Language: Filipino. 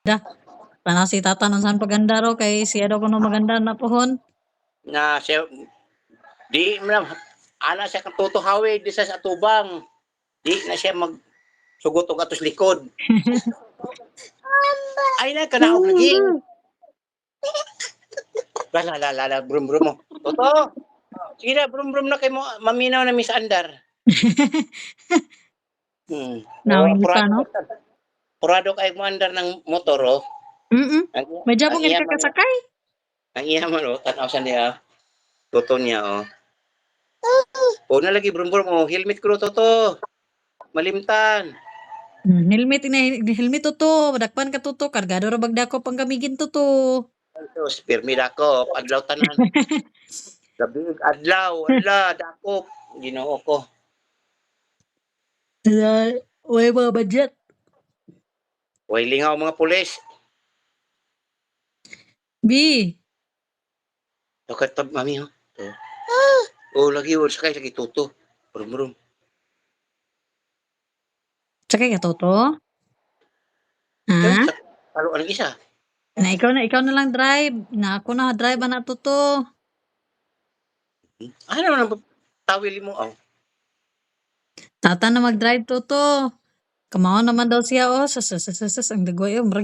Da, kana si tata saan paganda raw kay siya daw kuno maganda na pohon. Na siya di man ana siya kang tutuhawi di sa atubang. Di na siya sugot og atos likod. Ay na kanaog lagi. La brum brum mo. Toto. Sige na brum brum na kay mo maminaw na Miss Andar. Nawing ka no? Purado kay mo andar ng motor oh. May jabong nga ka kasakay. Ang iya man oh, tanaw sa niya. Toto niya oh. O na lagi brum brum oh, helmet ko toto. Malimtan. Helmet to. Dakpan ka to. Kargado ra bagdako pang gamigin to. Tos pirmi dako, adlaw tanan. Gabi adlaw, dako. Ginoo ko. Way mga budget. Way lingaw mga pulis. B. Tab mami ho. Lagi sakay lagi tuto. Brum brum. Sakay ka toto? Ha? Ano ang isa? Na ikaw na lang drive. Na ako na drive na toto. Ano nang tawili mo oh. Tata na mag-drive toto. Kamao naman daw siya oh. Sas ang dagoy oh.